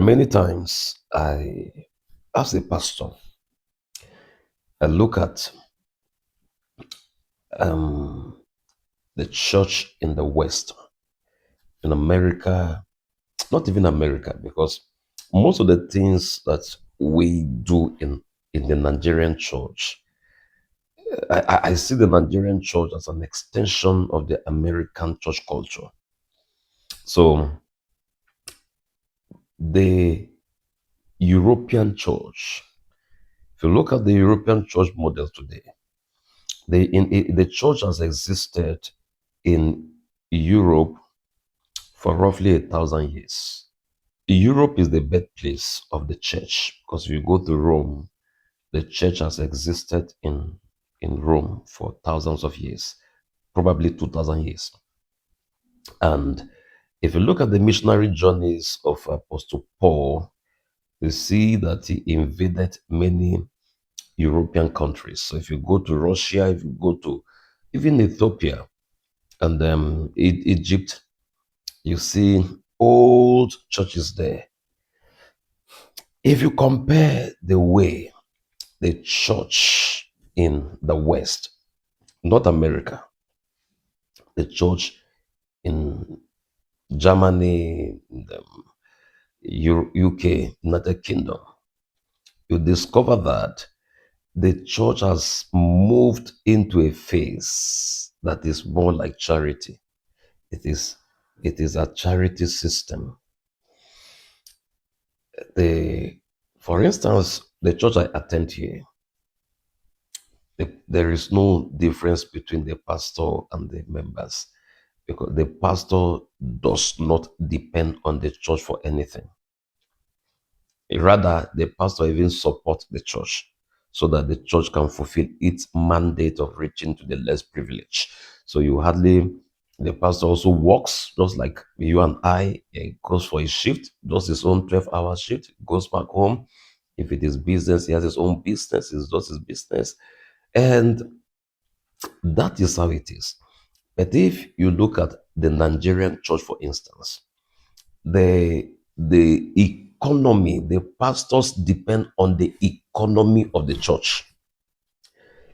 Many times, as a pastor, I look at um, the church in the West, in America, not even America, because most of the things that we do in the Nigerian church, I see the Nigerian church as an extension of the American church culture. So the European church, if you look at the European church model today, the church has existed in Europe for roughly 1,000 years. Europe is the birthplace of the church because if you go to Rome, the church has existed in Rome for thousands of years, probably 2,000 years. And if you look at the missionary journeys of Apostle Paul, you see that he invaded many European countries. So if you go to Russia, if you go to even Ethiopia and Egypt, you see old churches there. If you compare the way the church in the West, not America, the church in Germany, the UK, United Kingdom, you discover that the church has moved into a phase that is more like charity. It is it is a charity system. For instance, the church I attend here, there is no difference between the pastor and the members because the pastor does not depend on the church for anything. Rather, the pastor even supports the church so that the church can fulfill its mandate of reaching to the less privileged. So the pastor also works just like you and I. He goes for his shift, does his own 12-hour shift, goes back home. If it is business, he has his own business, he does his business. And that is how it is. But if you look at the Nigerian church, for instance, the economy, the pastors depend on the economy of the church.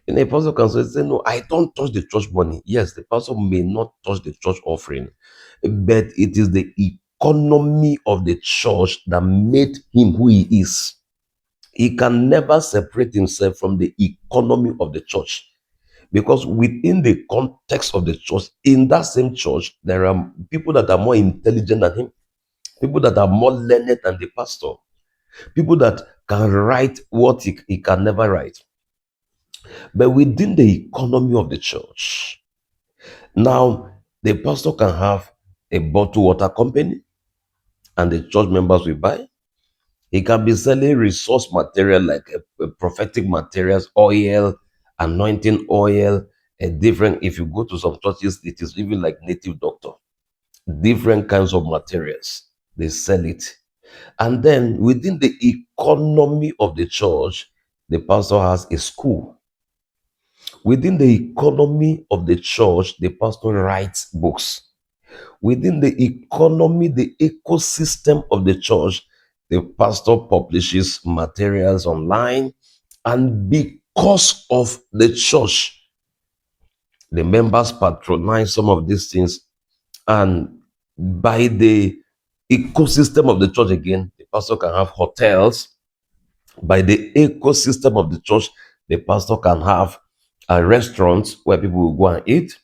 And a pastor can say, no, I don't touch the church money. Yes, the pastor may not touch the church offering, but it is the economy of the church that made him who he is. He can never separate himself from the economy of the church. Because within the context of the church, in that same church, there are people that are more intelligent than him, people that are more learned than the pastor, people that can write what he can never write. But within the economy of the church, now the pastor can have a bottled water company and the church members will buy. He can be selling resource material like prophetic materials, oil, anointing oil, and different. If you go to some churches, it is even like native doctor, different kinds of materials. They sell it. And then within the economy of the church, the pastor has a school. Within the economy of the church, the pastor writes books. Within the economy, the ecosystem of the church, the pastor publishes materials online. And because of the church, the members patronize some of these things. And by the ecosystem of the church again, the pastor can have hotels. By the ecosystem of the church, the pastor can have a restaurant where people will go and eat.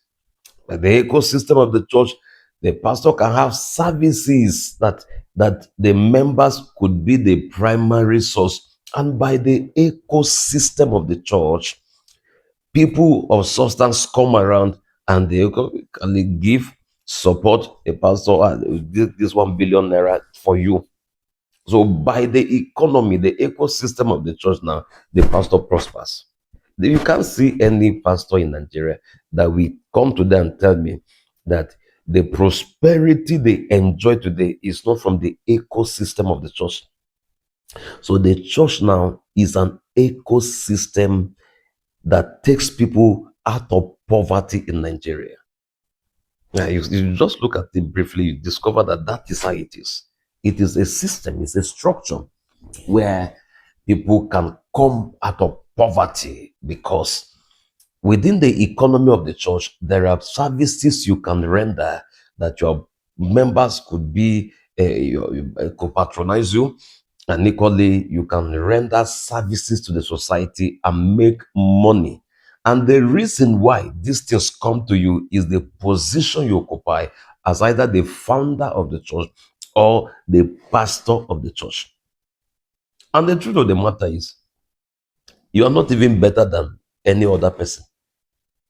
By the ecosystem of the church, the pastor can have services that the members could be the primary source. And by the ecosystem of the church, people of substance come around and they can give support a pastor. This 1 billion naira for you. So by the economy, the ecosystem of the church now, the pastor prospers. You can't see any pastor in Nigeria that will come to them and tell me that the prosperity they enjoy today is not from the ecosystem of the church. So the church now is an ecosystem that takes people out of poverty in Nigeria. Yeah, you just look at it briefly, you discover that is how it is. It is a system, it's a structure where people can come out of poverty, because within the economy of the church, there are services you can render that your members could be, could patronize you, and equally you can render services to the society and make money. And the reason why these things come to you is the position you occupy as either the founder of the church or the pastor of the church. And the truth of the matter is, you are not even better than any other person.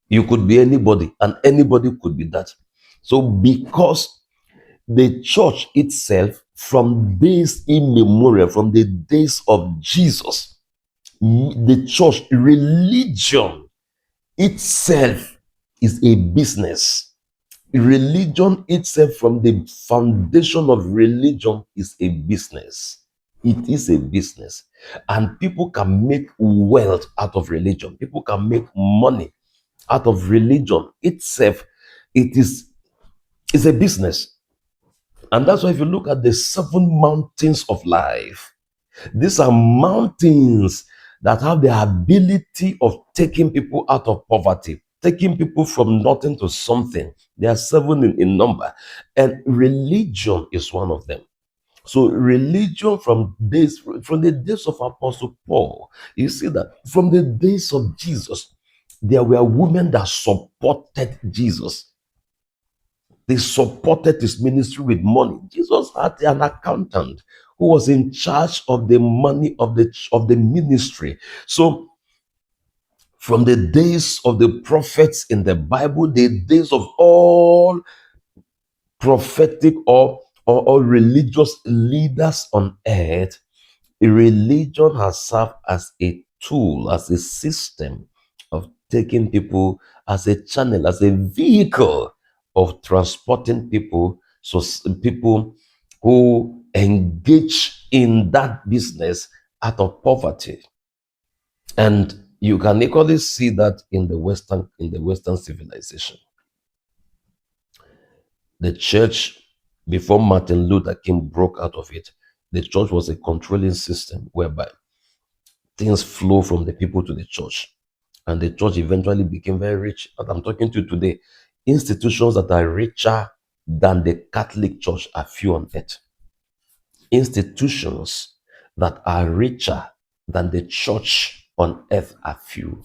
You could be anybody, and anybody could be that. So, because the church itself, from days immemorial, from the days of Jesus, the church, religion itself is a business. Religion itself, from the foundation of religion, is a business. It is a business. And people can make wealth out of religion. People can make money out of religion itself. It is it's a business. And that's why if you look at the 7 mountains of life, these are mountains that have the ability of taking people out of poverty, taking people from nothing to something. There are 7 in number, and religion is one of them. So religion, from the days of Apostle Paul, you see that from the days of Jesus, there were women that supported Jesus. They supported his ministry with money. Jesus had an accountant who was in charge of the money of the ministry. So from the days of the prophets in the Bible, the days of all prophetic or religious leaders on earth, religion has served as a tool, as a system of taking people, as a channel, as a vehicle of transporting people, so people who engage in that business out of poverty. And you can equally see that in the Western civilization. The church, before Martin Luther King broke out of it, the church was a controlling system whereby things flow from the people to the church. And the church eventually became very rich. As I'm talking to you today, institutions that are richer than the Catholic Church are few on earth. Institutions that are richer than the church on earth are few.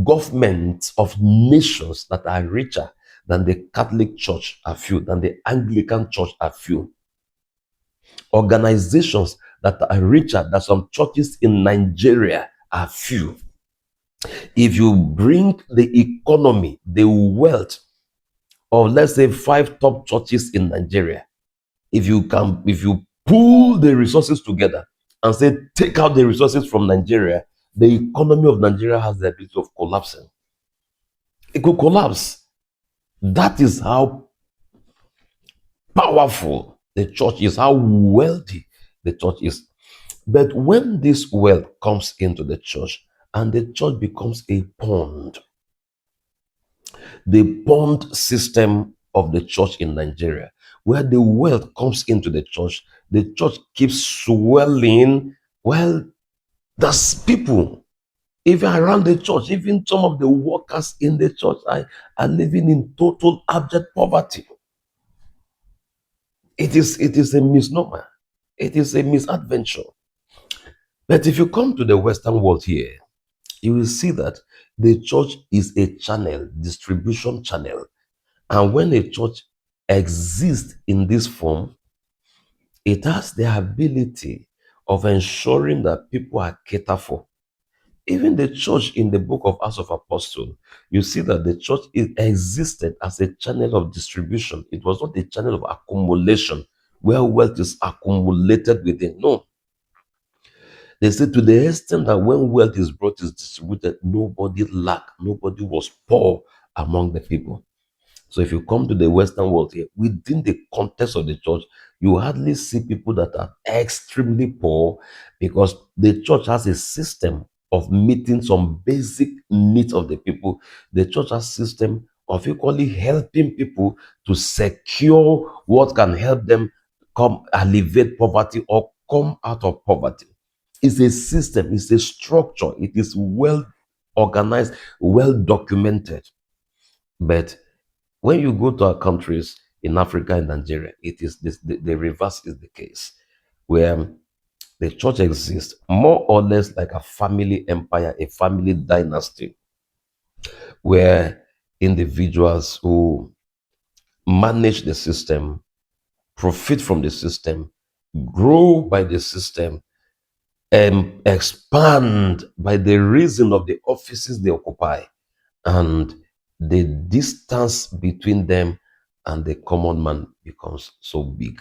Governments of nations that are richer than the Catholic Church are few, than the Anglican Church are few. Organizations that are richer than some churches in Nigeria are few. If you bring the economy, the wealth of, let's say, 5 top churches in Nigeria, if you pull the resources together and say, take out the resources from Nigeria, the economy of Nigeria has the ability of collapsing. It could collapse. That is how powerful the church is, how wealthy the church is. But when this wealth comes into the church and the church becomes a pond, the pond system of the church in Nigeria, where the wealth comes into the church keeps swelling. Well, that's people, even around the church, even some of the workers in the church are living in total abject poverty. It is a misnomer. It is a misadventure. But if you come to the Western world here, you will see that the church is a channel, distribution channel. And when a church exists in this form, it has the ability of ensuring that people are catered for. Even the church in the book of Acts of Apostles, you see that the church existed as a channel of distribution. It was not a channel of accumulation where wealth is accumulated within. No. They said to the extent that when wealth is brought, is distributed, nobody lacked, nobody was poor among the people. So if you come to the Western world here, within the context of the church, you hardly see people that are extremely poor, because the church has a system of meeting some basic needs of the people. The church has a system of equally helping people to secure what can help them come alleviate poverty or come out of poverty. It's a system, it's a structure, it is well organized, well documented. But when you go to our countries in Africa and Nigeria, it is this, the reverse is the case, where the church exists more or less like a family empire, a family dynasty, where individuals who manage the system, profit from the system, grow by the system, and expand by the reason of the offices they occupy, and the distance between them and the common man becomes so big.